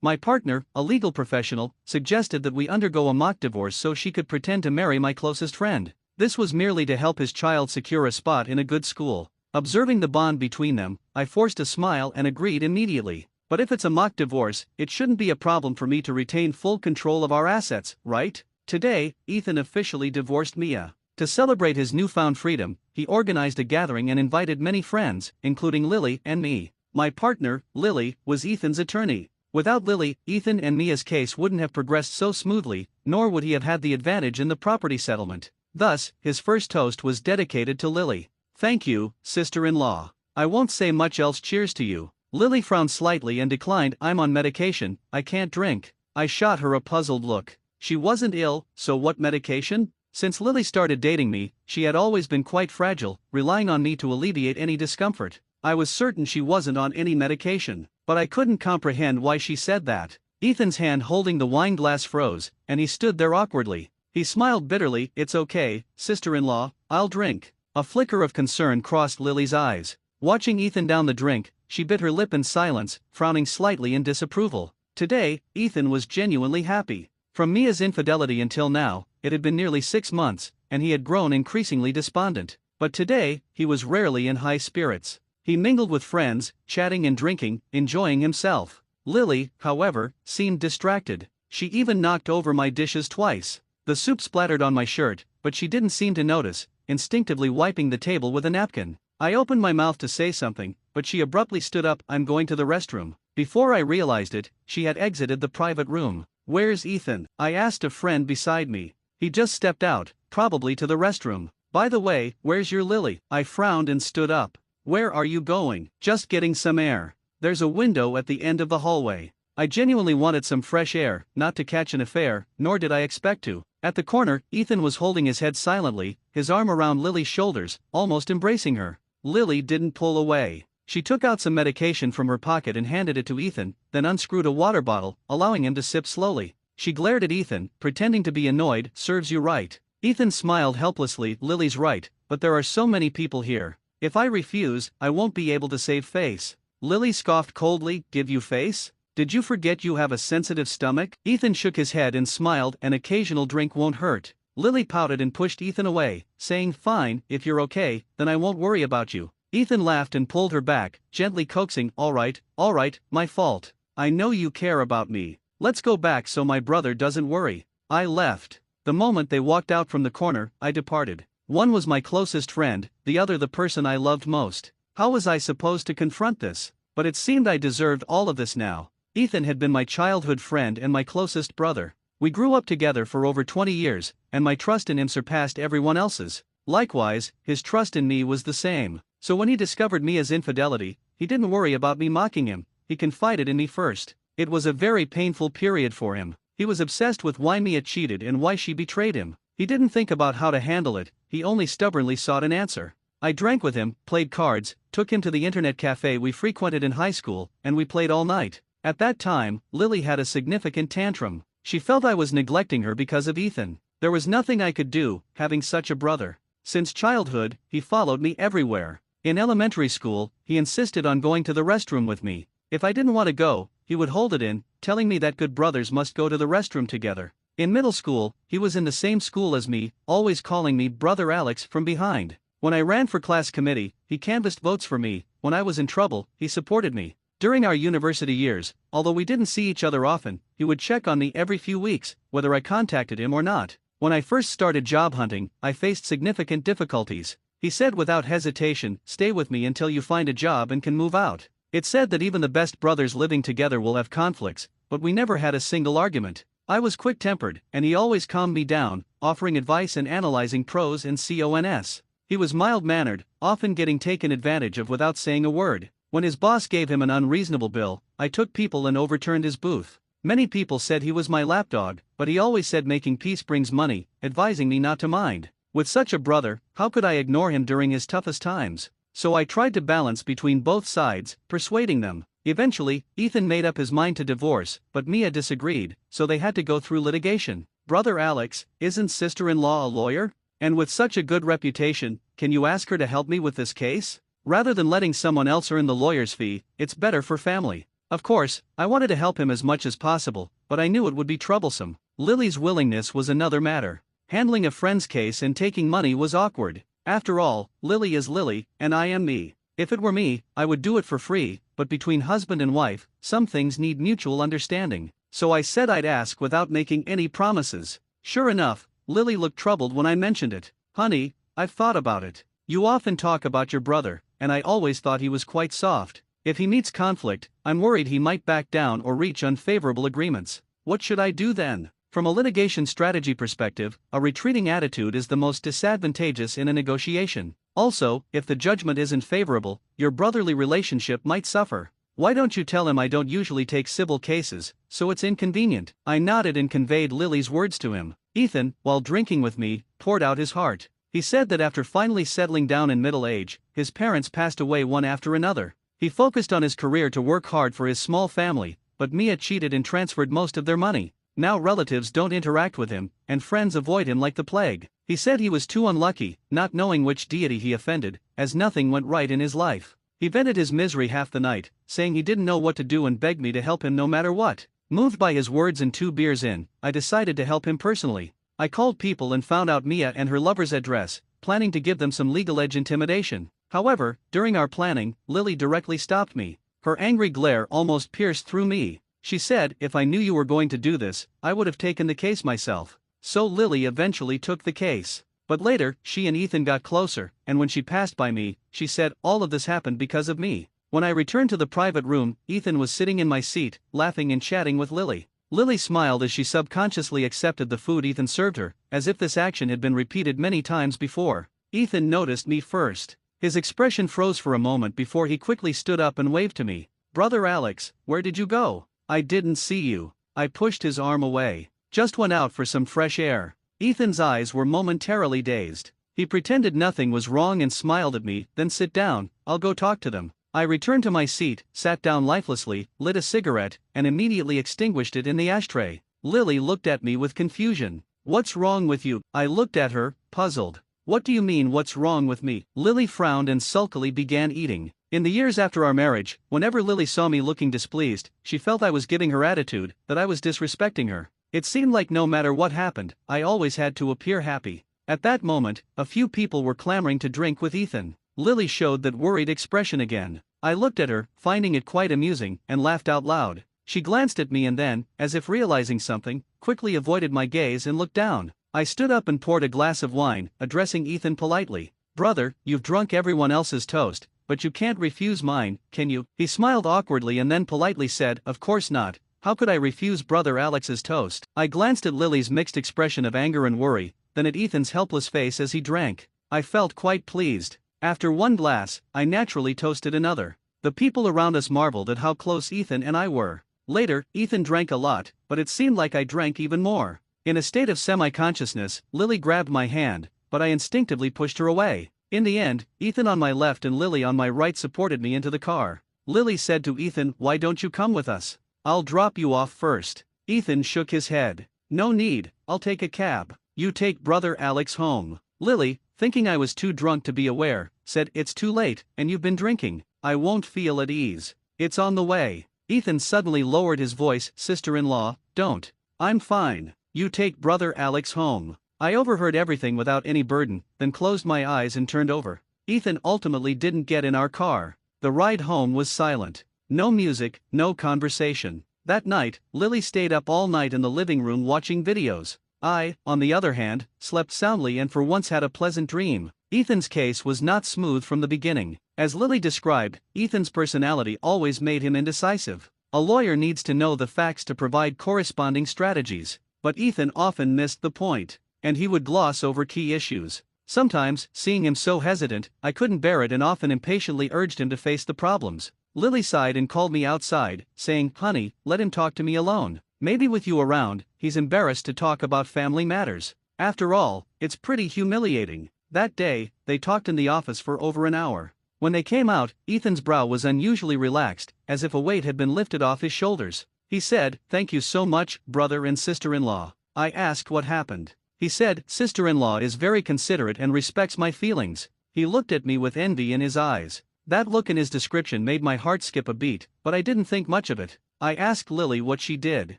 My partner, a legal professional, suggested that we undergo a mock divorce so she could pretend to marry my closest friend. This was merely to help his child secure a spot in a good school. Observing the bond between them, I forced a smile and agreed immediately. But if it's a mock divorce, it shouldn't be a problem for me to retain full control of our assets, right? Today, Ethan officially divorced Mia. To celebrate his newfound freedom, he organized a gathering and invited many friends, including Lily and me. My partner, Lily, was Ethan's attorney. Without Lily, Ethan and Mia's case wouldn't have progressed so smoothly, nor would he have had the advantage in the property settlement. Thus, his first toast was dedicated to Lily. Thank you, sister-in-law. I won't say much else. Cheers to you. Lily frowned slightly and declined. I'm on medication, I can't drink. I shot her a puzzled look. She wasn't ill, so what medication? Since Lily started dating me, she had always been quite fragile, relying on me to alleviate any discomfort. I was certain she wasn't on any medication, but I couldn't comprehend why she said that. Ethan's hand holding the wine glass froze, and he stood there awkwardly. He smiled bitterly. It's okay, sister-in-law, I'll drink. A flicker of concern crossed Lily's eyes. Watching Ethan down the drink, she bit her lip in silence, frowning slightly in disapproval. Today, Ethan was genuinely happy. From Mia's infidelity until now, it had been nearly 6 months, and he had grown increasingly despondent. But today, he was rarely in high spirits. He mingled with friends, chatting and drinking, enjoying himself. Lily, however, seemed distracted. She even knocked over my dishes twice. The soup splattered on my shirt, but she didn't seem to notice, instinctively wiping the table with a napkin. I opened my mouth to say something, but she abruptly stood up. I'm going to the restroom. Before I realized it, she had exited the private room. Where's Ethan? I asked a friend beside me. He just stepped out, probably to the restroom. By the way, where's your Lily? I frowned and stood up. Where are you going? Just getting some air. There's a window at the end of the hallway. I genuinely wanted some fresh air, not to catch an affair, nor did I expect to. At the corner, Ethan was holding his head silently, his arm around Lily's shoulders, almost embracing her. Lily didn't pull away. She took out some medication from her pocket and handed it to Ethan, then unscrewed a water bottle, allowing him to sip slowly. She glared at Ethan, pretending to be annoyed. Serves you right. Ethan smiled helplessly. Lily's right, but there are so many people here. If I refuse, I won't be able to save face. Lily scoffed coldly. Give you face? Did you forget you have a sensitive stomach? Ethan shook his head and smiled. An occasional drink won't hurt. Lily pouted and pushed Ethan away, saying, fine, if you're okay, then I won't worry about you. Ethan laughed and pulled her back, gently coaxing. All right, my fault. I know you care about me. Let's go back so my brother doesn't worry. I left. The moment they walked out from the corner, I departed. One was my closest friend, the other the person I loved most. How was I supposed to confront this? But it seemed I deserved all of this now. Ethan had been my childhood friend and my closest brother. We grew up together for over 20 years, and my trust in him surpassed everyone else's. Likewise, his trust in me was the same. So when he discovered Mia's infidelity, he didn't worry about me mocking him. He confided in me first. It was a very painful period for him. He was obsessed with why Mia cheated and why she betrayed him. He didn't think about how to handle it, he only stubbornly sought an answer. I drank with him, played cards, took him to the internet cafe we frequented in high school, and we played all night. At that time, Lily had a significant tantrum. She felt I was neglecting her because of Ethan. There was nothing I could do, having such a brother. Since childhood, he followed me everywhere. In elementary school, he insisted on going to the restroom with me. If I didn't want to go, he would hold it in, telling me that good brothers must go to the restroom together. In middle school, he was in the same school as me, always calling me Brother Alex from behind. When I ran for class committee, he canvassed votes for me. When I was in trouble, he supported me. During our university years, although we didn't see each other often, he would check on me every few weeks, whether I contacted him or not. When I first started job hunting, I faced significant difficulties. He said without hesitation, stay with me until you find a job and can move out. It's said that even the best brothers living together will have conflicts, but we never had a single argument. I was quick-tempered, and he always calmed me down, offering advice and analyzing pros and cons. He was mild-mannered, often getting taken advantage of without saying a word. When his boss gave him an unreasonable bill, I took people and overturned his booth. Many people said he was my lapdog, but he always said making peace brings money, advising me not to mind. With such a brother, how could I ignore him during his toughest times? So I tried to balance between both sides, persuading them. Eventually, Ethan made up his mind to divorce, but Mia disagreed, so they had to go through litigation. Brother Alex, isn't sister-in-law a lawyer? And with such a good reputation, can you ask her to help me with this case? Rather than letting someone else earn the lawyer's fee, it's better for family. Of course, I wanted to help him as much as possible, but I knew it would be troublesome. Lily's willingness was another matter. Handling a friend's case and taking money was awkward. After all, Lily is Lily, and I am me. If it were me, I would do it for free, but between husband and wife, some things need mutual understanding. So I said I'd ask without making any promises. Sure enough, Lily looked troubled when I mentioned it. Honey, I've thought about it. You often talk about your brother, and I always thought he was quite soft. If he meets conflict, I'm worried he might back down or reach unfavorable agreements. What should I do then? From a litigation strategy perspective, a retreating attitude is the most disadvantageous in a negotiation. Also, if the judgment isn't favorable, your brotherly relationship might suffer. Why don't you tell him I don't usually take civil cases, so it's inconvenient? I nodded and conveyed Lily's words to him. Ethan, while drinking with me, poured out his heart. He said that after finally settling down in middle age, his parents passed away one after another. He focused on his career to work hard for his small family, but Mia cheated and transferred most of their money. Now relatives don't interact with him, and friends avoid him like the plague. He said he was too unlucky, not knowing which deity he offended, as nothing went right in his life. He vented his misery half the night, saying he didn't know what to do and begged me to help him no matter what. Moved by his words and 2 beers in, I decided to help him personally. I called people and found out Mia and her lover's address, planning to give them some legal edge intimidation. However, during our planning, Lily directly stopped me. Her angry glare almost pierced through me. She said, if I knew you were going to do this, I would have taken the case myself. So Lily eventually took the case. But later, she and Ethan got closer, and when she passed by me, she said, all of this happened because of me. When I returned to the private room, Ethan was sitting in my seat, laughing and chatting with Lily. Lily smiled as she subconsciously accepted the food Ethan served her, as if this action had been repeated many times before. Ethan noticed me first. His expression froze for a moment before he quickly stood up and waved to me. Brother Alex, where did you go? I didn't see you. I pushed his arm away. Just went out for some fresh air. Ethan's eyes were momentarily dazed. He pretended nothing was wrong and smiled at me, then sit down, I'll go talk to them. I returned to my seat, sat down lifelessly, lit a cigarette, and immediately extinguished it in the ashtray. Lily looked at me with confusion. What's wrong with you? I looked at her, puzzled. What do you mean what's wrong with me? Lily frowned and sulkily began eating. In the years after our marriage, whenever Lily saw me looking displeased, she felt I was giving her attitude, that I was disrespecting her. It seemed like no matter what happened, I always had to appear happy. At that moment, a few people were clamoring to drink with Ethan. Lily showed that worried expression again. I looked at her, finding it quite amusing, and laughed out loud. She glanced at me and then, as if realizing something, quickly avoided my gaze and looked down. I stood up and poured a glass of wine, addressing Ethan politely. Brother, you've drunk everyone else's toast, but you can't refuse mine, can you? He smiled awkwardly and then politely said, of course not. How could I refuse Brother Alex's toast? I glanced at Lily's mixed expression of anger and worry, then at Ethan's helpless face as he drank. I felt quite pleased. After one glass, I naturally toasted another. The people around us marveled at how close Ethan and I were. Later, Ethan drank a lot, but it seemed like I drank even more. In a state of semi-consciousness, Lily grabbed my hand, but I instinctively pushed her away. In the end, Ethan on my left and Lily on my right supported me into the car. Lily said to Ethan, why don't you come with us? I'll drop you off first. Ethan shook his head. No need, I'll take a cab. You take Brother Alex home. Lily, thinking I was too drunk to be aware, said, it's too late, and you've been drinking. I won't feel at ease. It's on the way. Ethan suddenly lowered his voice, sister-in-law, don't. I'm fine. You take Brother Alex home. I overheard everything without any burden, then closed my eyes and turned over. Ethan ultimately didn't get in our car. The ride home was silent. No music, no conversation. That night, Lily stayed up all night in the living room watching videos. I, on the other hand, slept soundly and for once had a pleasant dream. Ethan's case was not smooth from the beginning. As Lily described, Ethan's personality always made him indecisive. A lawyer needs to know the facts to provide corresponding strategies. But Ethan often missed the point, and he would gloss over key issues. Sometimes, seeing him so hesitant, I couldn't bear it and often impatiently urged him to face the problems. Lily sighed and called me outside, saying, honey, let him talk to me alone. Maybe with you around, he's embarrassed to talk about family matters. After all, it's pretty humiliating. That day, they talked in the office for over an hour. When they came out, Ethan's brow was unusually relaxed, as if a weight had been lifted off his shoulders. He said, thank you so much, brother and sister-in-law. I asked what happened. He said, sister-in-law is very considerate and respects my feelings. He looked at me with envy in his eyes. That look in his description made my heart skip a beat, but I didn't think much of it. I asked Lily what she did.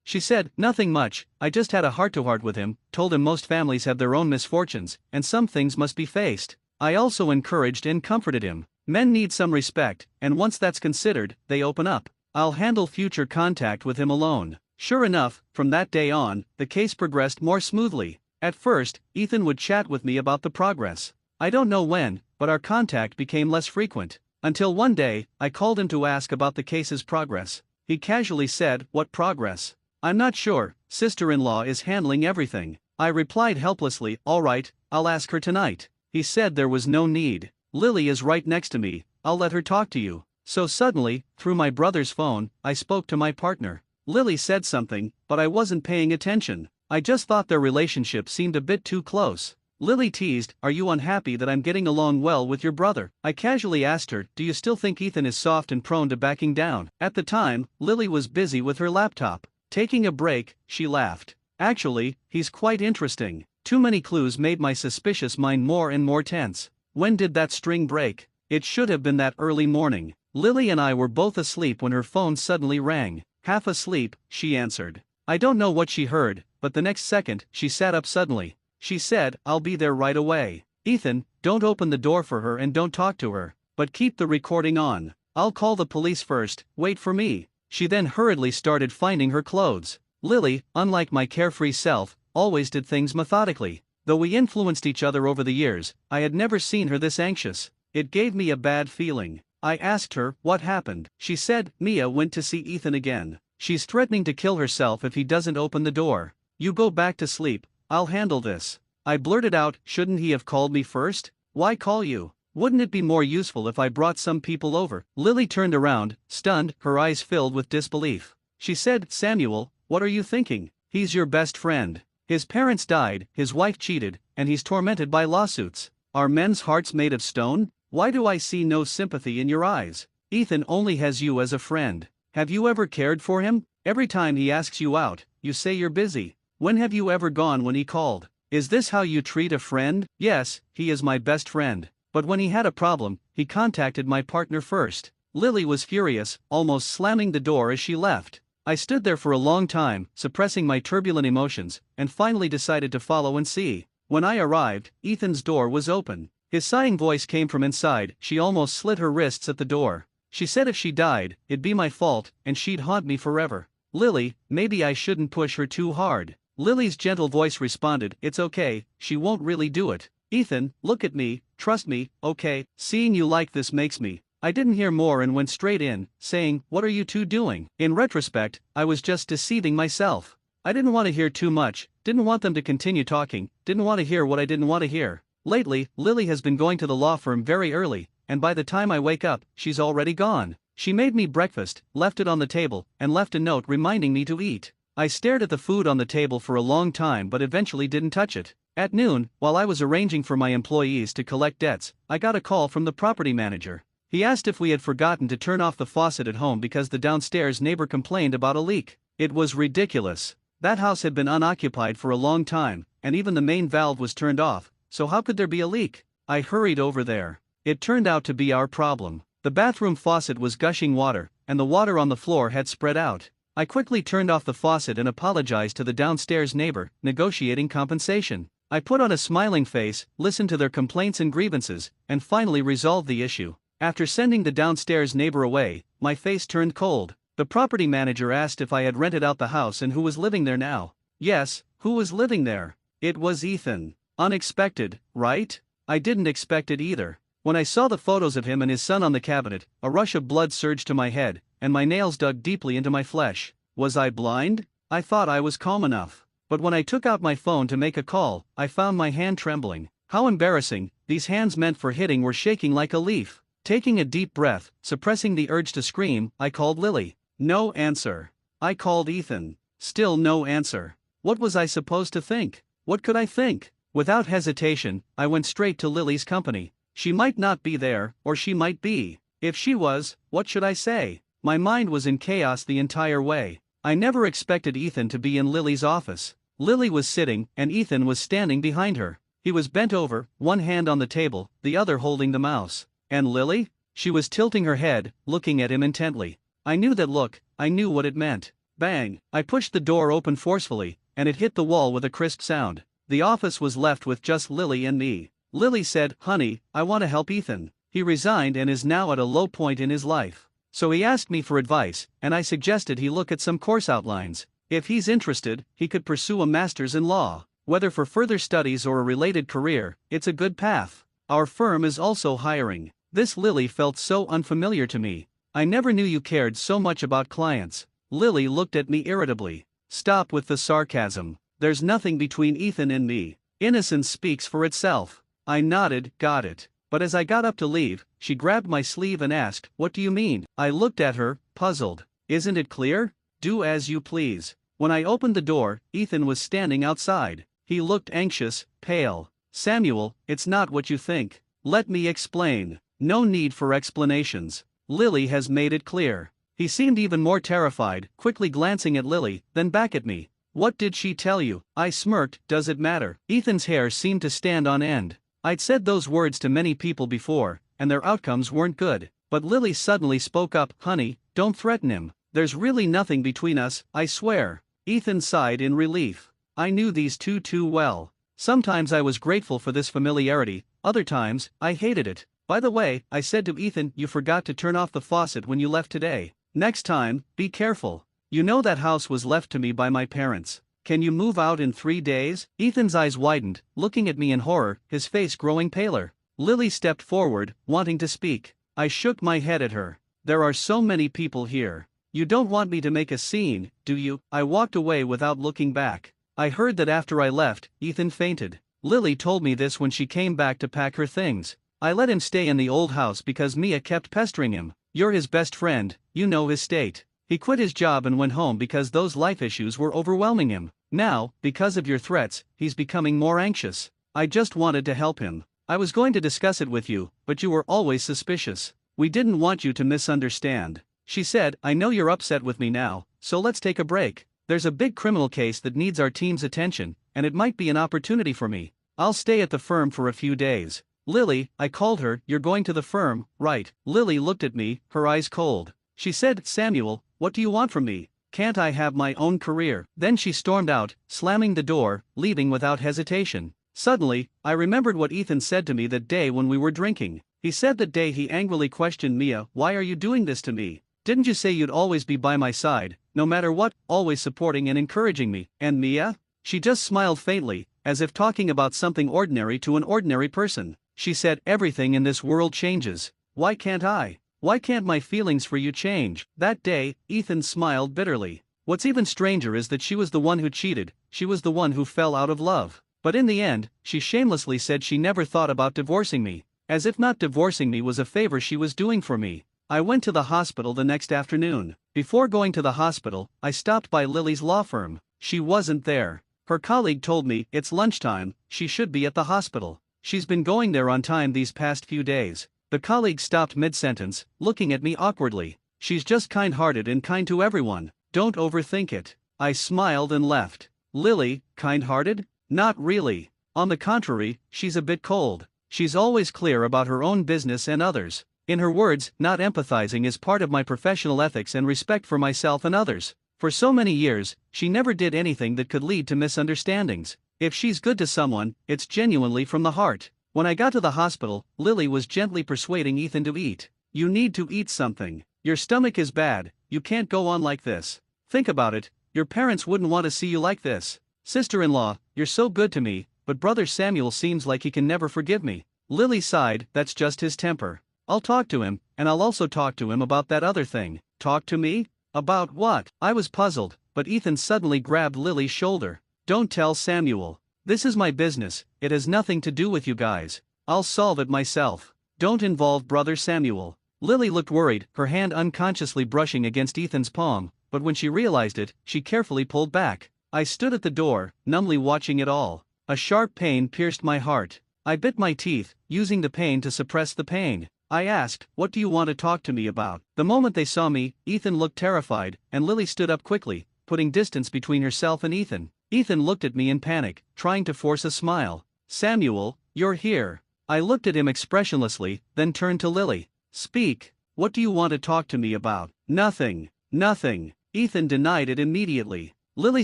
She said, "Nothing much, I just had a heart-to-heart with him, told him most families have their own misfortunes, and some things must be faced. I also encouraged and comforted him. Men need some respect, and once that's considered, they open up. I'll handle future contact with him alone." Sure enough, from that day on, the case progressed more smoothly. At first, Ethan would chat with me about the progress. I don't know when, but our contact became less frequent. Until one day, I called him to ask about the case's progress. He casually said, "What progress?" "I'm not sure, sister-in-law is handling everything." I replied helplessly, "All right, I'll ask her tonight." He said there was no need. "Lily is right next to me, I'll let her talk to you." So suddenly, through my brother's phone, I spoke to my partner. Lily said something, but I wasn't paying attention. I just thought their relationship seemed a bit too close. Lily teased, "Are you unhappy that I'm getting along well with your brother?" I casually asked her, "Do you still think Ethan is soft and prone to backing down?" At the time, Lily was busy with her laptop. Taking a break, she laughed. "Actually, he's quite interesting." Too many clues made my suspicious mind more and more tense. When did that string break? It should have been that early morning. Lily and I were both asleep when her phone suddenly rang. "Half asleep," she answered. I don't know what she heard, but the next second, she sat up suddenly. She said, "I'll be there right away. Ethan, don't open the door for her and don't talk to her, but keep the recording on. I'll call the police first, wait for me." She then hurriedly started finding her clothes. Lily, unlike my carefree self, always did things methodically. Though we influenced each other over the years, I had never seen her this anxious. It gave me a bad feeling. I asked her, "What happened?" She said, "Mia went to see Ethan again. She's threatening to kill herself if he doesn't open the door. You go back to sleep, I'll handle this." I blurted out, "Shouldn't he have called me first? Why call you? Wouldn't it be more useful if I brought some people over?" Lily turned around, stunned, her eyes filled with disbelief. She said, "Samuel, what are you thinking? He's your best friend. His parents died, his wife cheated, and he's tormented by lawsuits. Are men's hearts made of stone? Why do I see no sympathy in your eyes? Ethan only has you as a friend. Have you ever cared for him? Every time he asks you out, you say you're busy. When have you ever gone when he called? Is this how you treat a friend?" "Yes, he is my best friend. But when he had a problem, he contacted my partner first." Lily was furious, almost slamming the door as she left. I stood there for a long time, suppressing my turbulent emotions, and finally decided to follow and see. When I arrived, Ethan's door was open. His sighing voice came from inside. She almost slit her wrists at the door. She said if she died, it'd be my fault, and she'd haunt me forever. "Lily, maybe I shouldn't push her too hard." Lily's gentle voice responded, "It's okay, she won't really do it. Ethan, look at me, trust me, okay, seeing you like this makes me." I didn't hear more and went straight in, saying, "What are you two doing?" In retrospect, I was just deceiving myself. I didn't want to hear too much, didn't want them to continue talking, didn't want to hear what I didn't want to hear. Lately, Lily has been going to the law firm very early, and by the time I wake up, she's already gone. She made me breakfast, left it on the table, and left a note reminding me to eat. I stared at the food on the table for a long time but eventually didn't touch it. At noon, while I was arranging for my employees to collect debts, I got a call from the property manager. He asked if we had forgotten to turn off the faucet at home because the downstairs neighbor complained about a leak. It was ridiculous. That house had been unoccupied for a long time, and even the main valve was turned off, so how could there be a leak? I hurried over there. It turned out to be our problem. The bathroom faucet was gushing water, and the water on the floor had spread out. I quickly turned off the faucet and apologized to the downstairs neighbor, negotiating compensation. I put on a smiling face, listened to their complaints and grievances, and finally resolved the issue. After sending the downstairs neighbor away, my face turned cold. The property manager asked if I had rented out the house and who was living there now. Yes, who was living there? It was Ethan. Unexpected, right? I didn't expect it either. When I saw the photos of him and his son on the cabinet, a rush of blood surged to my head, and my nails dug deeply into my flesh. Was I blind? I thought I was calm enough. But when I took out my phone to make a call, I found my hand trembling. How embarrassing, these hands meant for hitting were shaking like a leaf. Taking a deep breath, suppressing the urge to scream, I called Lily. No answer. I called Ethan. Still no answer. What was I supposed to think? What could I think? Without hesitation, I went straight to Lily's company. She might not be there, or she might be. If she was, what should I say? My mind was in chaos the entire way. I never expected Ethan to be in Lily's office. Lily was sitting, and Ethan was standing behind her. He was bent over, one hand on the table, the other holding the mouse. And Lily? She was tilting her head, looking at him intently. I knew that look, I knew what it meant. Bang! I pushed the door open forcefully, and it hit the wall with a crisp sound. The office was left with just Lily and me. Lily said, "Honey, I want to help Ethan. He resigned and is now at a low point in his life. So he asked me for advice, and I suggested he look at some course outlines. If he's interested, he could pursue a master's in law. Whether for further studies or a related career, it's a good path. Our firm is also hiring." This Lily felt so unfamiliar to me. I never knew you cared so much about clients. Lily looked at me irritably. Stop with the sarcasm. There's nothing between Ethan and me. Innocence speaks for itself. I nodded, got it. But as I got up to leave, she grabbed my sleeve and asked, "What do you mean?" I looked at her, puzzled. "Isn't it clear? Do as you please." When I opened the door, Ethan was standing outside. He looked anxious, pale. "Samuel, it's not what you think. Let me explain." "No need for explanations. Lily has made it clear." He seemed even more terrified, quickly glancing at Lily, then back at me. "What did she tell you?" I smirked. "Does it matter?" Ethan's hair seemed to stand on end. I'd said those words to many people before, and their outcomes weren't good. But Lily suddenly spoke up. "Honey, don't threaten him. There's really nothing between us, I swear." Ethan sighed in relief. I knew these two too well. Sometimes I was grateful for this familiarity, other times, I hated it. "By the way," I said to Ethan, "you forgot to turn off the faucet when you left today. Next time, be careful. You know that house was left to me by my parents. Can you move out in 3 days?" Ethan's eyes widened, looking at me in horror, his face growing paler. Lily stepped forward, wanting to speak. I shook my head at her. "There are so many people here. You don't want me to make a scene, do you?" I walked away without looking back. I heard that after I left, Ethan fainted. Lily told me this when she came back to pack her things. I let him stay in the old house because Mia kept pestering him. "You're his best friend, you know his state. He quit his job and went home because those life issues were overwhelming him. Now, because of your threats, he's becoming more anxious. I just wanted to help him. I was going to discuss it with you, but you were always suspicious. We didn't want you to misunderstand." She said, "I know you're upset with me now, so let's take a break. There's a big criminal case that needs our team's attention, and it might be an opportunity for me. I'll stay at the firm for a few days." "Lily," I called her, "you're going to the firm, right?" Lily looked at me, her eyes cold. She said, "Samuel, what do you want from me? Can't I have my own career?" Then she stormed out, slamming the door, leaving without hesitation. Suddenly, I remembered what Ethan said to me that day when we were drinking. He said that day he angrily questioned Mia, "Why are you doing this to me? Didn't you say you'd always be by my side, no matter what, always supporting and encouraging me?" "And Mia?" She just smiled faintly, as if talking about something ordinary to an ordinary person. She said, "Everything in this world changes. Why can't I? Why can't my feelings for you change?" That day, Ethan smiled bitterly. What's even stranger is that she was the one who cheated, she was the one who fell out of love. But in the end, she shamelessly said she never thought about divorcing me. As if not divorcing me was a favor she was doing for me. I went to the hospital the next afternoon. Before going to the hospital, I stopped by Lily's law firm. She wasn't there. Her colleague told me, "It's lunchtime, she should be at the hospital. She's been going there on time these past few days." The colleague stopped mid-sentence, looking at me awkwardly. "She's just kind-hearted and kind to everyone. Don't overthink it." I smiled and left. Lily, kind-hearted? Not really. On the contrary, she's a bit cold. She's always clear about her own business and others. In her words, not empathizing is part of my professional ethics and respect for myself and others. For so many years, she never did anything that could lead to misunderstandings. If she's good to someone, it's genuinely from the heart. When I got to the hospital, Lily was gently persuading Ethan to eat. "You need to eat something. Your stomach is bad, you can't go on like this. Think about it, your parents wouldn't want to see you like this. Sister-in-law, you're so good to me, but brother Samuel seems like he can never forgive me." Lily sighed, "That's just his temper. I'll talk to him, and I'll also talk to him about that other thing." "Talk to me? About what?" I was puzzled, but Ethan suddenly grabbed Lily's shoulder. "Don't tell Samuel. This is my business, it has nothing to do with you guys. I'll solve it myself. Don't involve brother Samuel." Lily looked worried, her hand unconsciously brushing against Ethan's palm, but when she realized it, she carefully pulled back. I stood at the door, numbly watching it all. A sharp pain pierced my heart. I bit my teeth, using the pain to suppress the pain. I asked, "What do you want to talk to me about?" The moment they saw me, Ethan looked terrified, and Lily stood up quickly, putting distance between herself and Ethan. Ethan looked at me in panic, trying to force a smile. "Samuel, you're here." I looked at him expressionlessly, then turned to Lily. Speak. What do you want to talk to me about? Nothing. Nothing. Ethan denied it immediately. Lily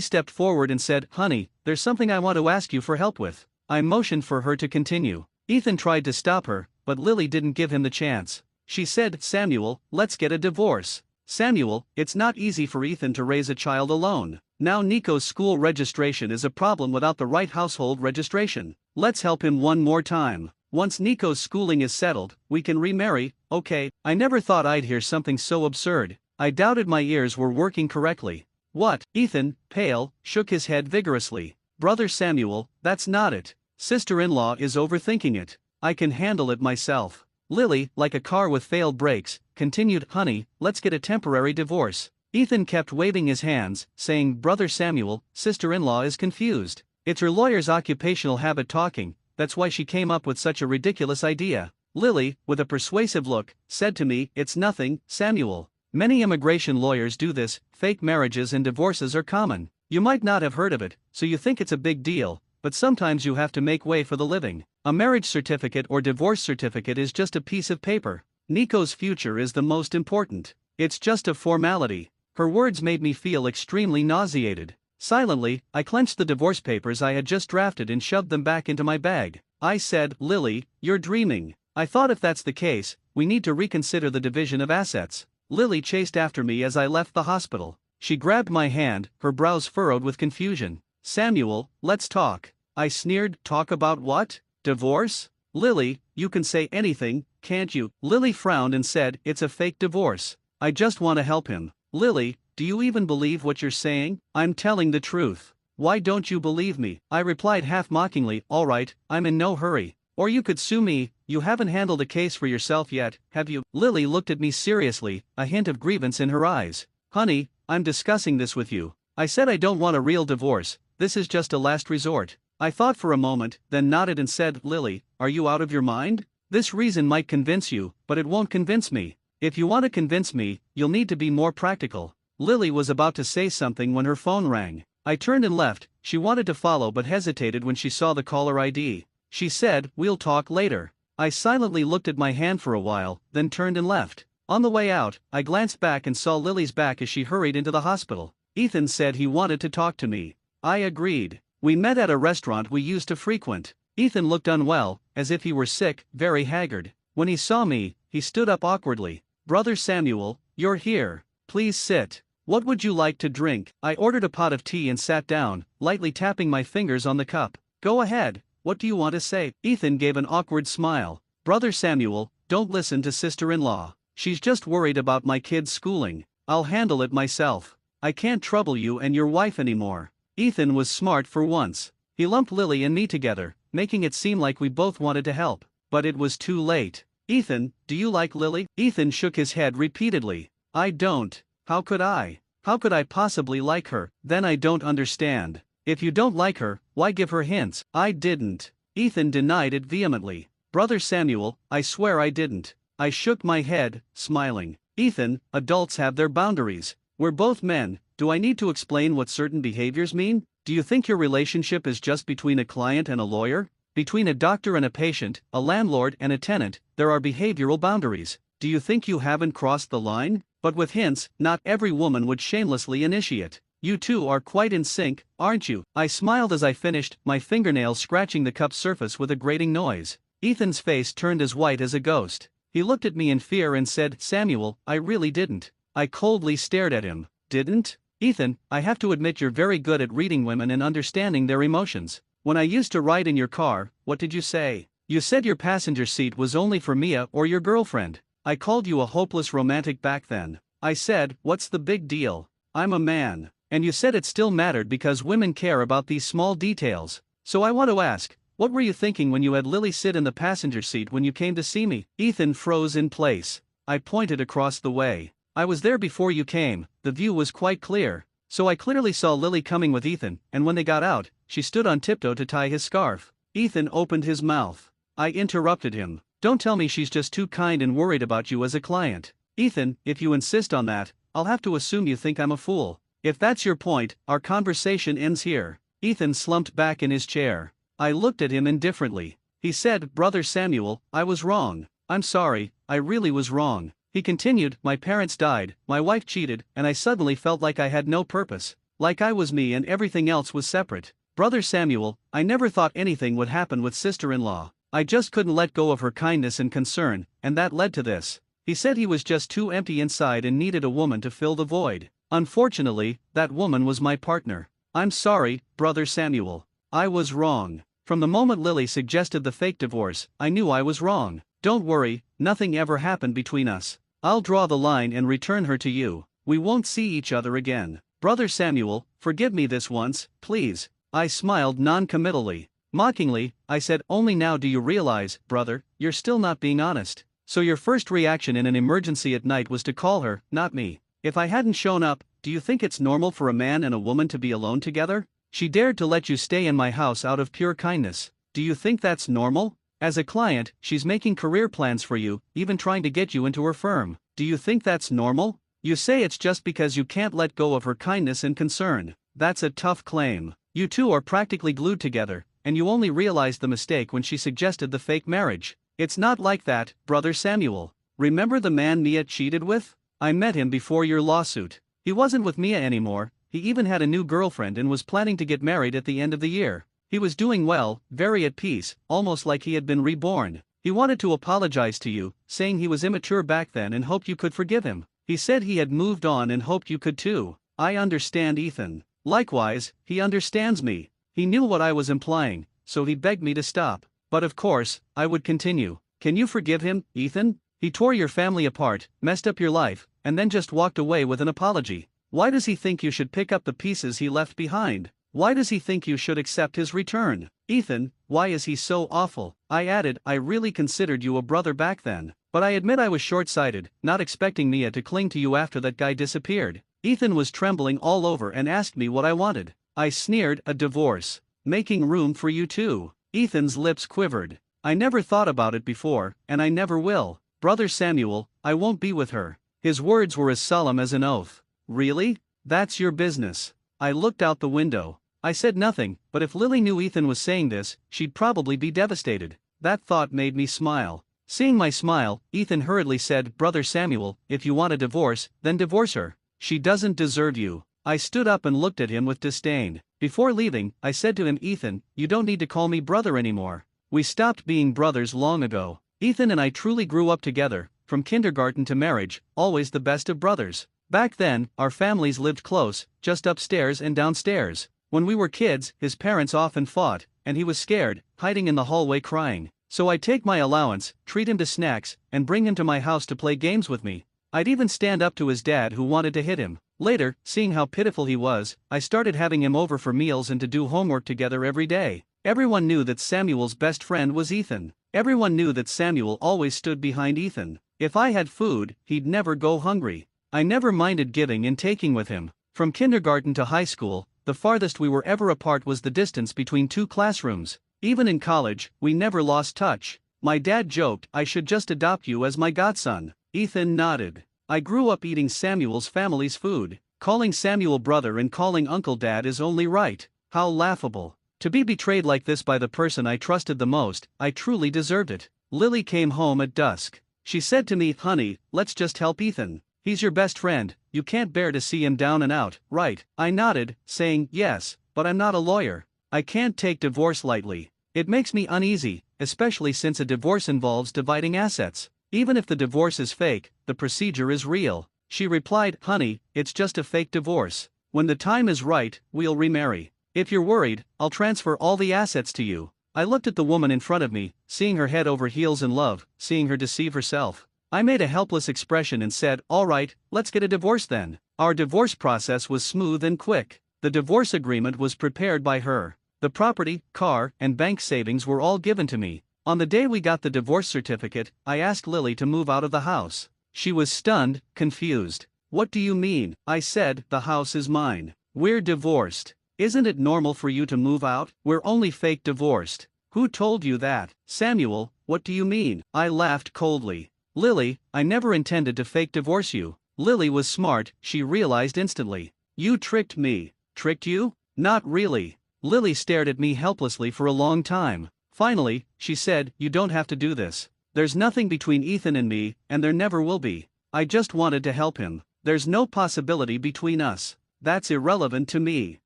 stepped forward and said, "Honey, there's something I want to ask you for help with." I motioned for her to continue. Ethan tried to stop her, but Lily didn't give him the chance. She said, "Samuel, let's get a divorce." "Samuel, it's not easy for Ethan to raise a child alone. Now Nico's school registration is a problem without the right household registration. Let's help him one more time. Once Nico's schooling is settled, we can remarry, okay?" I never thought I'd hear something so absurd. I doubted my ears were working correctly. "What?" Ethan, pale, shook his head vigorously. "Brother Samuel, that's not it. Sister-in-law is overthinking it. I can handle it myself." Lily, like a car with failed brakes, continued, "Honey, let's get a temporary divorce." Ethan kept waving his hands, saying, "Brother Samuel, sister-in-law is confused. It's her lawyer's occupational habit talking, that's why she came up with such a ridiculous idea." Lily, with a persuasive look, said to me, "It's nothing, Samuel. Many immigration lawyers do this, fake marriages and divorces are common. You might not have heard of it, so you think it's a big deal, but sometimes you have to make way for the living. A marriage certificate or divorce certificate is just a piece of paper. Nico's future is the most important. It's just a formality." Her words made me feel extremely nauseated. Silently, I clenched the divorce papers I had just drafted and shoved them back into my bag. I said, "Lily, you're dreaming. I thought if that's the case, we need to reconsider the division of assets." Lily chased after me as I left the hospital. She grabbed my hand, her brows furrowed with confusion. "Samuel, let's talk." I sneered. "Talk about what? Divorce?" "Lily, you can say anything, can't you?" Lily frowned and said, "It's a fake divorce. I just want to help him." "Lily, do you even believe what you're saying?" "I'm telling the truth. Why don't you believe me?" I replied half mockingly, "All right, I'm in no hurry. Or you could sue me. You haven't handled a case for yourself yet, have you?" Lily looked at me seriously, a hint of grievance in her eyes. "Honey, I'm discussing this with you. I said I don't want a real divorce, this is just a last resort." I thought for a moment, then nodded and said, "Lily, are you out of your mind? This reason might convince you, but it won't convince me. If you want to convince me, you'll need to be more practical." Lily was about to say something when her phone rang. I turned and left. She wanted to follow but hesitated when she saw the caller ID. She said, "We'll talk later." I silently looked at my hand for a while, then turned and left. On the way out, I glanced back and saw Lily's back as she hurried into the hospital. Ethan said he wanted to talk to me. I agreed. We met at a restaurant we used to frequent. Ethan looked unwell, as if he were sick, very haggard. When he saw me, he stood up awkwardly. "Brother Samuel, you're here. Please sit. What would you like to drink?" I ordered a pot of tea and sat down, lightly tapping my fingers on the cup. "Go ahead. What do you want to say?" Ethan gave an awkward smile. "Brother Samuel, don't listen to sister-in-law. She's just worried about my kid's schooling. I'll handle it myself. I can't trouble you and your wife anymore." Ethan was smart for once. He lumped Lily and me together, making it seem like we both wanted to help. But it was too late. "Ethan, do you like Lily?" Ethan shook his head repeatedly. "I don't. How could I? How could I possibly like her?" "Then I don't understand. If you don't like her, why give her hints?" "I didn't." Ethan denied it vehemently. "Brother Samuel, I swear I didn't." I shook my head, smiling. "Ethan, adults have their boundaries. We're both men. Do I need to explain what certain behaviors mean? Do you think your relationship is just between a client and a lawyer? Between a doctor and a patient, a landlord and a tenant, there are behavioral boundaries. Do you think you haven't crossed the line? But with hints, not every woman would shamelessly initiate. You two are quite in sync, aren't you?" I smiled as I finished, my fingernails scratching the cup's surface with a grating noise. Ethan's face turned as white as a ghost. He looked at me in fear and said, "Samuel, I really didn't." I coldly stared at him. "Didn't?" "Ethan, I have to admit you're very good at reading women and understanding their emotions. When I used to ride in your car, what did you say? You said your passenger seat was only for Mia or your girlfriend. I called you a hopeless romantic back then. I said, what's the big deal? I'm a man. And you said it still mattered because women care about these small details. So I want to ask, what were you thinking when you had Lily sit in the passenger seat when you came to see me?" Ethan froze in place. I pointed across the way. "I was there before you came, the view was quite clear. So I clearly saw Lily coming with Ethan, and when they got out, she stood on tiptoe to tie his scarf." Ethan opened his mouth. I interrupted him. "Don't tell me she's just too kind and worried about you as a client." "Ethan, if you insist on that, I'll have to assume you think I'm a fool. If that's your point, our conversation ends here." Ethan slumped back in his chair. I looked at him indifferently. He said, "Brother Samuel, I was wrong. I'm sorry, I really was wrong. He continued, my parents died, my wife cheated, and I suddenly felt like I had no purpose. Like I was me and everything else was separate. Brother Samuel, I never thought anything would happen with sister-in-law. I just couldn't let go of her kindness and concern, and that led to this. He said he was just too empty inside and needed a woman to fill the void. Unfortunately, that woman was my partner. I'm sorry, Brother Samuel. I was wrong. From the moment Lily suggested the fake divorce, I knew I was wrong. Don't worry, nothing ever happened between us. I'll draw the line and return her to you. We won't see each other again. Brother Samuel, forgive me this once, please. I smiled non-committally. Mockingly, I said, only now do you realize, brother, you're still not being honest. So your first reaction in an emergency at night was to call her, not me. If I hadn't shown up, do you think it's normal for a man and a woman to be alone together? She dared to let you stay in my house out of pure kindness. Do you think that's normal? As a client, she's making career plans for you, even trying to get you into her firm. Do you think that's normal? You say it's just because you can't let go of her kindness and concern. That's a tough claim. You two are practically glued together, and you only realized the mistake when she suggested the fake marriage. It's not like that, Brother Samuel. Remember the man Mia cheated with? I met him before your lawsuit. He wasn't with Mia anymore, he even had a new girlfriend and was planning to get married at the end of the year. He was doing well, very at peace, almost like he had been reborn. He wanted to apologize to you, saying he was immature back then and hoped you could forgive him. He said he had moved on and hoped you could too. I understand Ethan. Likewise, he understands me. He knew what I was implying, so he begged me to stop. But of course, I would continue. Can you forgive him, Ethan? He tore your family apart, messed up your life, and then just walked away with an apology. Why does he think you should pick up the pieces he left behind? Why does he think you should accept his return? Ethan, why is he so awful? I added, I really considered you a brother back then. But I admit I was short-sighted, not expecting Mia to cling to you after that guy disappeared. Ethan was trembling all over and asked me what I wanted. I sneered, a divorce. Making room for you too. Ethan's lips quivered. I never thought about it before, and I never will. Brother Samuel, I won't be with her. His words were as solemn as an oath. Really? That's your business. I looked out the window. I said nothing, but if Lily knew Ethan was saying this, she'd probably be devastated. That thought made me smile. Seeing my smile, Ethan hurriedly said, Brother Samuel, if you want a divorce, then divorce her. She doesn't deserve you. I stood up and looked at him with disdain. Before leaving, I said to him, Ethan, you don't need to call me brother anymore. We stopped being brothers long ago. Ethan and I truly grew up together, from kindergarten to marriage, always the best of brothers. Back then, our families lived close, just upstairs and downstairs. When we were kids, his parents often fought, and he was scared, hiding in the hallway crying. So I'd take my allowance, treat him to snacks, and bring him to my house to play games with me. I'd even stand up to his dad who wanted to hit him. Later, seeing how pitiful he was, I started having him over for meals and to do homework together every day. Everyone knew that Samuel's best friend was Ethan. Everyone knew that Samuel always stood behind Ethan. If I had food, he'd never go hungry. I never minded giving and taking with him. From kindergarten to high school, the farthest we were ever apart was the distance between two classrooms. Even in college, we never lost touch. My dad joked, I should just adopt you as my godson. Ethan nodded. I grew up eating Samuel's family's food. Calling Samuel brother and calling Uncle Dad is only right. How laughable. To be betrayed like this by the person I trusted the most, I truly deserved it. Lily came home at dusk. She said to me, honey, let's just help Ethan. He's your best friend, you can't bear to see him down and out, right? I nodded, saying, yes, but I'm not a lawyer. I can't take divorce lightly. It makes me uneasy, especially since a divorce involves dividing assets. Even if the divorce is fake, the procedure is real. She replied, honey, it's just a fake divorce. When the time is right, we'll remarry. If you're worried, I'll transfer all the assets to you. I looked at the woman in front of me, seeing her head over heels in love, seeing her deceive herself. I made a helpless expression and said, all right, let's get a divorce then. Our divorce process was smooth and quick. The divorce agreement was prepared by her. The property, car, and bank savings were all given to me. On the day we got the divorce certificate, I asked Lily to move out of the house. She was stunned, confused. What do you mean? I said, the house is mine. We're divorced. Isn't it normal for you to move out? We're only fake divorced. Who told you that? Samuel, what do you mean? I laughed coldly. Lily, I never intended to fake divorce you. Lily was smart, she realized instantly. You tricked me. Tricked you? Not really. Lily stared at me helplessly for a long time. Finally, she said, you don't have to do this. There's nothing between Ethan and me, and there never will be. I just wanted to help him. There's no possibility between us. That's irrelevant to me.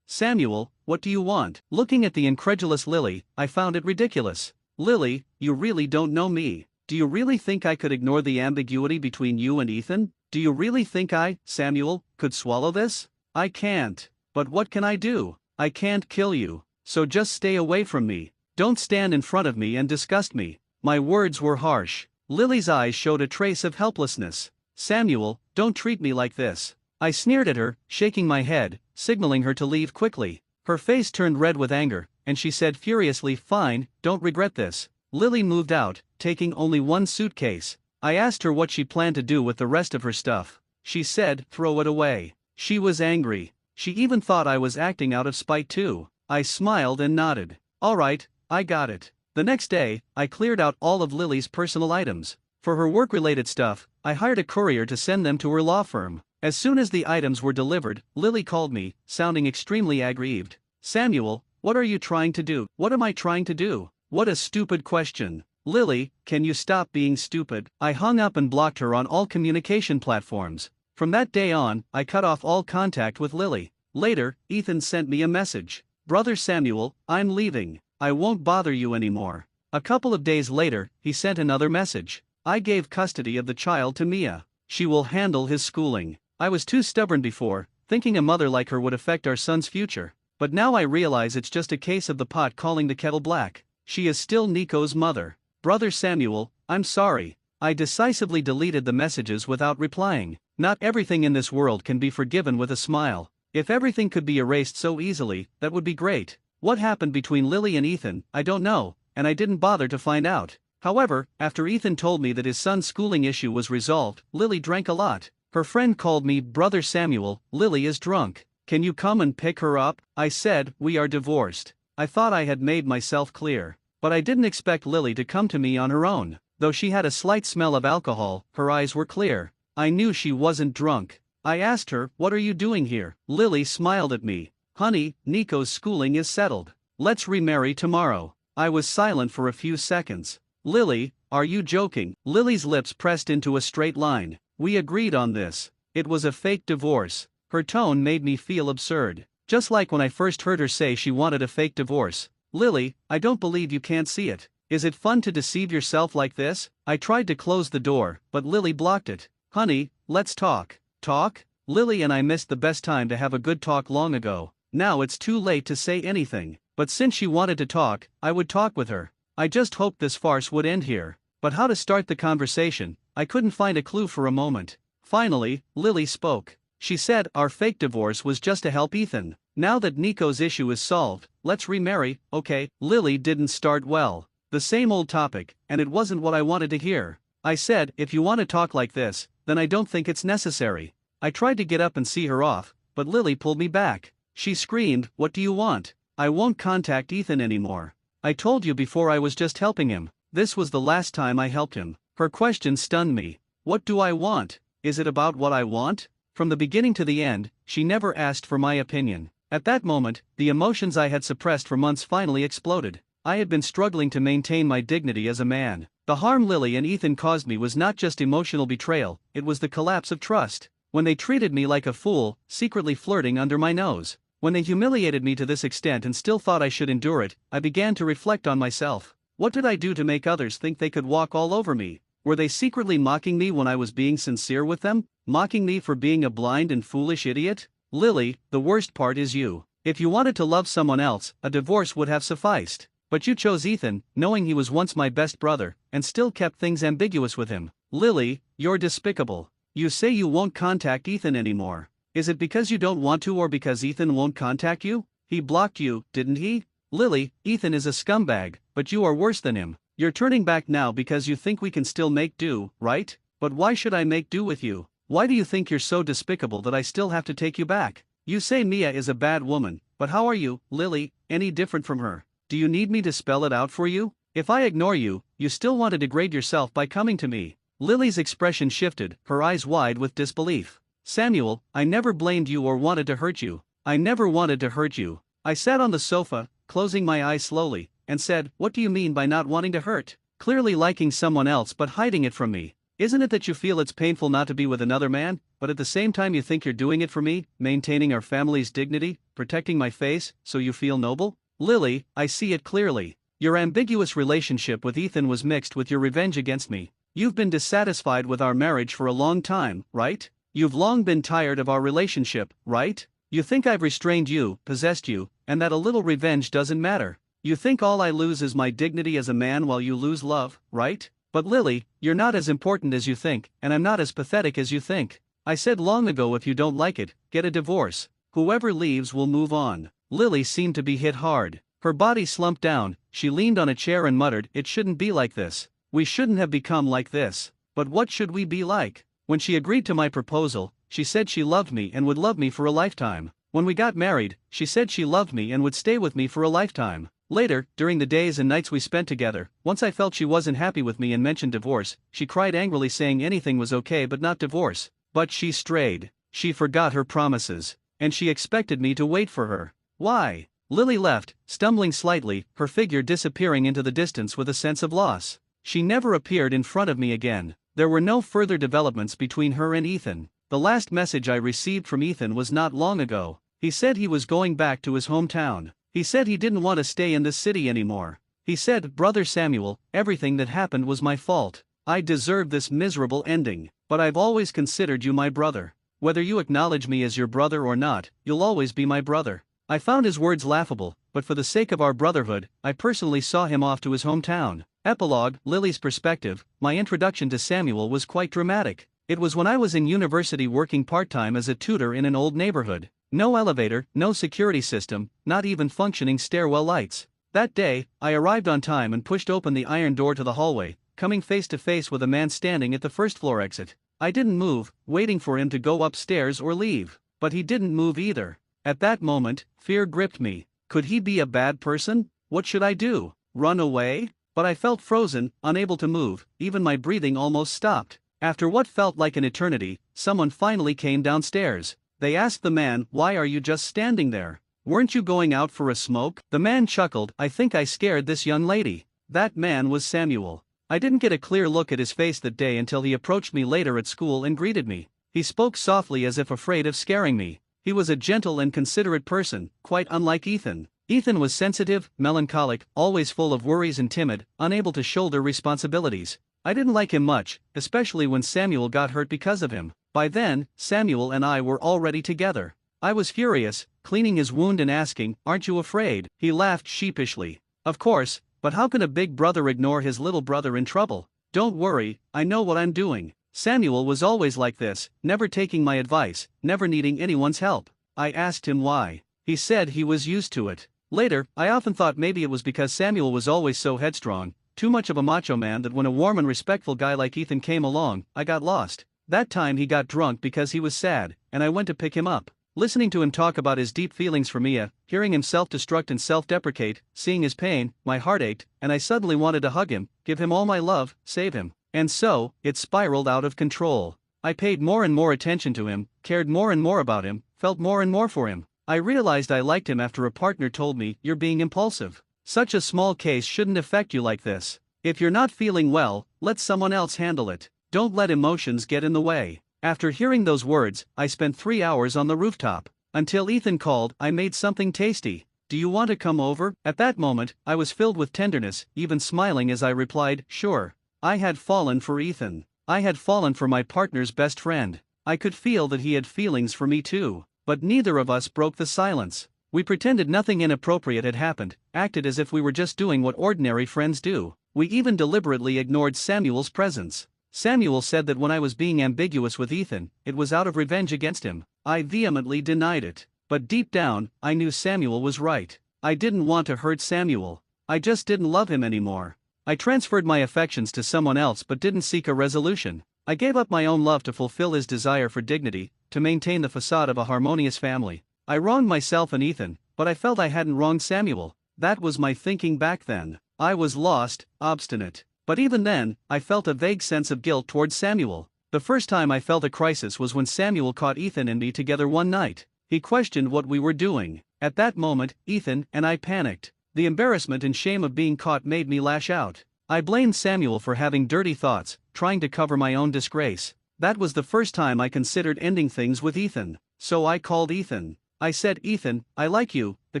Samuel, what do you want? Looking at the incredulous Lily, I found it ridiculous. Lily, you really don't know me. Do you really think I could ignore the ambiguity between you and Ethan? Do you really think I, Samuel, could swallow this? I can't. But what can I do? I can't kill you. So just stay away from me. Don't stand in front of me and disgust me. My words were harsh. Lily's eyes showed a trace of helplessness. Samuel, don't treat me like this. I sneered at her, shaking my head, signaling her to leave quickly. Her face turned red with anger, and she said furiously, "Fine, don't regret this." Lily moved out, taking only one suitcase. I asked her what she planned to do with the rest of her stuff. She said, "Throw it away." She was angry. She even thought I was acting out of spite too. I smiled and nodded. "All right, I got it." The next day, I cleared out all of Lily's personal items. For her work-related stuff, I hired a courier to send them to her law firm. As soon as the items were delivered, Lily called me, sounding extremely aggrieved. "Samuel, what are you trying to do?" "What am I trying to do? What a stupid question. Lily, can you stop being stupid?" I hung up and blocked her on all communication platforms. From that day on, I cut off all contact with Lily. Later, Ethan sent me a message. "Brother Samuel, I'm leaving. I won't bother you anymore." A couple of days later, he sent another message. "I gave custody of the child to Mia. She will handle his schooling." I was too stubborn before, thinking a mother like her would affect our son's future. But now I realize it's just a case of the pot calling the kettle black. She is still Nico's mother. "Brother Samuel, I'm sorry." I decisively deleted the messages without replying. Not everything in this world can be forgiven with a smile. If everything could be erased so easily, that would be great. What happened between Lily and Ethan, I don't know, and I didn't bother to find out. However, after Ethan told me that his son's schooling issue was resolved, Lily drank a lot. Her friend called me, "Brother Samuel, Lily is drunk. Can you come and pick her up?" I said, "We are divorced." I thought I had made myself clear. But I didn't expect Lily to come to me on her own. Though she had a slight smell of alcohol, her eyes were clear. I knew she wasn't drunk. I asked her, "What are you doing here?" Lily smiled at me. "Honey, Nico's schooling is settled. Let's remarry tomorrow." I was silent for a few seconds. "Lily, are you joking?" Lily's lips pressed into a straight line. "We agreed on this. It was a fake divorce." Her tone made me feel absurd. Just like when I first heard her say she wanted a fake divorce. "Lily, I don't believe you can't see it. Is it fun to deceive yourself like this?" I tried to close the door, but Lily blocked it. "Honey, let's talk." "Talk?" Lily and I missed the best time to have a good talk long ago. Now it's too late to say anything. But since she wanted to talk, I would talk with her. I just hoped this farce would end here. But how to start the conversation, I couldn't find a clue for a moment. Finally, Lily spoke. She said our fake divorce was just to help Ethan. Now that Nico's issue is solved, let's remarry, okay? Lily didn't start well. The same old topic, and it wasn't what I wanted to hear. I said, "If you want to talk like this, then I don't think it's necessary." I tried to get up and see her off, but Lily pulled me back. She screamed, "What do you want? I won't contact Ethan anymore. I told you before I was just helping him. This was the last time I helped him." Her question stunned me. What do I want? Is it about what I want? From the beginning to the end, she never asked for my opinion. At that moment, the emotions I had suppressed for months finally exploded. I had been struggling to maintain my dignity as a man. The harm Lily and Ethan caused me was not just emotional betrayal, it was the collapse of trust. When they treated me like a fool, secretly flirting under my nose. When they humiliated me to this extent and still thought I should endure it, I began to reflect on myself. What did I do to make others think they could walk all over me? Were they secretly mocking me when I was being sincere with them? Mocking me for being a blind and foolish idiot? Lily, the worst part is you. If you wanted to love someone else, a divorce would have sufficed. But you chose Ethan, knowing he was once my best brother, and still kept things ambiguous with him. Lily, you're despicable. You say you won't contact Ethan anymore. Is it because you don't want to or because Ethan won't contact you? He blocked you, didn't he? Lily, Ethan is a scumbag, but you are worse than him. You're turning back now because you think we can still make do, right? But why should I make do with you? Why do you think you're so despicable that I still have to take you back? You say Mia is a bad woman, but how are you, Lily, any different from her? Do you need me to spell it out for you? If I ignore you, you still want to degrade yourself by coming to me. Lily's expression shifted, her eyes wide with disbelief. Samuel, I never blamed you or wanted to hurt you. I never wanted to hurt you. I sat on the sofa, closing my eyes slowly, and said, "What do you mean by not wanting to hurt?" clearly liking someone else but hiding it from me. Isn't it that you feel it's painful not to be with another man, but at the same time you think you're doing it for me, maintaining our family's dignity, protecting my face, so you feel noble? Lily, I see it clearly. Your ambiguous relationship with Ethan was mixed with your revenge against me. You've been dissatisfied with our marriage for a long time, right? You've long been tired of our relationship, right? You think I've restrained you, possessed you, and that a little revenge doesn't matter. You think all I lose is my dignity as a man while you lose love, right? But Lily, you're not as important as you think, and I'm not as pathetic as you think. I said long ago if you don't like it, get a divorce. Whoever leaves will move on. Lily seemed to be hit hard. Her body slumped down, she leaned on a chair and muttered, it shouldn't be like this. We shouldn't have become like this. But what should we be like? When she agreed to my proposal, she said she loved me and would love me for a lifetime. When we got married, she said she loved me and would stay with me for a lifetime. Later, during the days and nights we spent together, once I felt she wasn't happy with me and mentioned divorce, she cried angrily saying anything was okay but not divorce. But she strayed. She forgot her promises. And she expected me to wait for her. Why? Lily left, stumbling slightly, her figure disappearing into the distance with a sense of loss. She never appeared in front of me again. There were no further developments between her and Ethan. The last message I received from Ethan was not long ago. He said he was going back to his hometown. He said he didn't want to stay in this city anymore. He said, Brother Samuel, everything that happened was my fault. I deserved this miserable ending, but I've always considered you my brother. Whether you acknowledge me as your brother or not, you'll always be my brother. I found his words laughable, but for the sake of our brotherhood, I personally saw him off to his hometown. Epilogue, Lily's perspective. My introduction to Samuel was quite dramatic. It was when I was in university working part-time as a tutor in an old neighborhood. No elevator, no security system, not even functioning stairwell lights. That day, I arrived on time and pushed open the iron door to the hallway, coming face to face with a man standing at the first floor exit. I didn't move, waiting for him to go upstairs or leave. But he didn't move either. At that moment, fear gripped me. Could he be a bad person? What should I do? Run away? But I felt frozen, unable to move, even my breathing almost stopped. After what felt like an eternity, someone finally came downstairs. They asked the man, why are you just standing there? Weren't you going out for a smoke? The man chuckled, I think I scared this young lady. That man was Samuel. I didn't get a clear look at his face that day until he approached me later at school and greeted me. He spoke softly as if afraid of scaring me. He was a gentle and considerate person, quite unlike Ethan. Ethan was sensitive, melancholic, always full of worries and timid, unable to shoulder responsibilities. I didn't like him much, especially when Samuel got hurt because of him. By then, Samuel and I were already together. I was furious, cleaning his wound and asking, aren't you afraid? He laughed sheepishly. Of course, but how can a big brother ignore his little brother in trouble? Don't worry, I know what I'm doing. Samuel was always like this, never taking my advice, never needing anyone's help. I asked him why. He said he was used to it. Later, I often thought maybe it was because Samuel was always so headstrong, too much of a macho man, that when a warm and respectful guy like Ethan came along, I got lost. That time he got drunk because he was sad, and I went to pick him up. Listening to him talk about his deep feelings for Mia, hearing him self-destruct and self-deprecate, seeing his pain, my heart ached, and I suddenly wanted to hug him, give him all my love, save him. And so, it spiraled out of control. I paid more and more attention to him, cared more and more about him, felt more and more for him. I realized I liked him after a partner told me, you're being impulsive. Such a small case shouldn't affect you like this. If you're not feeling well, let someone else handle it. Don't let emotions get in the way. After hearing those words, I spent 3 hours on the rooftop. Until Ethan called, I made something tasty. Do you want to come over? At that moment, I was filled with tenderness, even smiling as I replied, sure. I had fallen for Ethan. I had fallen for my partner's best friend. I could feel that he had feelings for me too. But neither of us broke the silence. We pretended nothing inappropriate had happened, acted as if we were just doing what ordinary friends do. We even deliberately ignored Samuel's presence. Samuel said that when I was being ambiguous with Ethan, it was out of revenge against him. I vehemently denied it. But deep down, I knew Samuel was right. I didn't want to hurt Samuel. I just didn't love him anymore. I transferred my affections to someone else but didn't seek a resolution. I gave up my own love to fulfill his desire for dignity, to maintain the facade of a harmonious family. I wronged myself and Ethan, but I felt I hadn't wronged Samuel. That was my thinking back then. I was lost, obstinate. But even then, I felt a vague sense of guilt towards Samuel. The first time I felt a crisis was when Samuel caught Ethan and me together one night. He questioned what we were doing. At that moment, Ethan and I panicked. The embarrassment and shame of being caught made me lash out. I blamed Samuel for having dirty thoughts, trying to cover my own disgrace. That was the first time I considered ending things with Ethan. So I called Ethan. I said, Ethan, I like you, the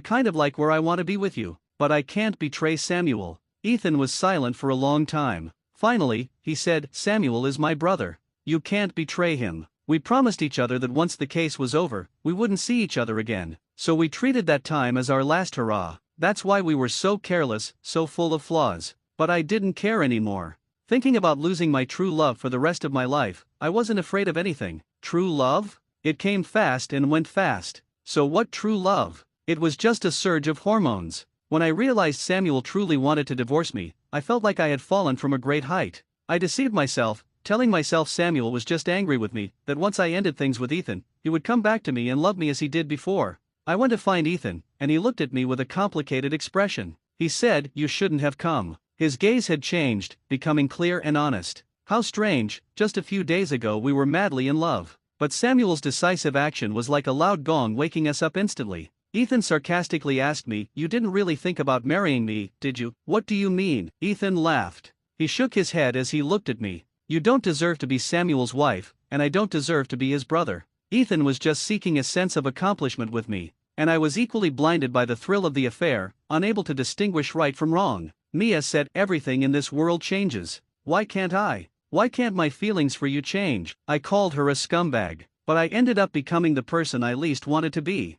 kind of like where I want to be with you, but I can't betray Samuel. Ethan was silent for a long time. Finally, he said, Samuel is my brother. You can't betray him. We promised each other that once the case was over, we wouldn't see each other again. So we treated that time as our last hurrah. That's why we were so careless, so full of flaws. But I didn't care anymore. Thinking about losing my true love for the rest of my life, I wasn't afraid of anything. True love? It came fast and went fast. So what true love? It was just a surge of hormones. When I realized Samuel truly wanted to divorce me, I felt like I had fallen from a great height. I deceived myself, telling myself Samuel was just angry with me, that once I ended things with Ethan, he would come back to me and love me as he did before. I went to find Ethan, and he looked at me with a complicated expression. He said, you shouldn't have come. His gaze had changed, becoming clear and honest. How strange, just a few days ago we were madly in love. But Samuel's decisive action was like a loud gong waking us up instantly. Ethan sarcastically asked me, you didn't really think about marrying me, did you? What do you mean? Ethan laughed. He shook his head as he looked at me. You don't deserve to be Samuel's wife, and I don't deserve to be his brother. Ethan was just seeking a sense of accomplishment with me, and I was equally blinded by the thrill of the affair, unable to distinguish right from wrong. Mia said, everything in this world changes. Why can't I? Why can't my feelings for you change? I called her a scumbag, but I ended up becoming the person I least wanted to be.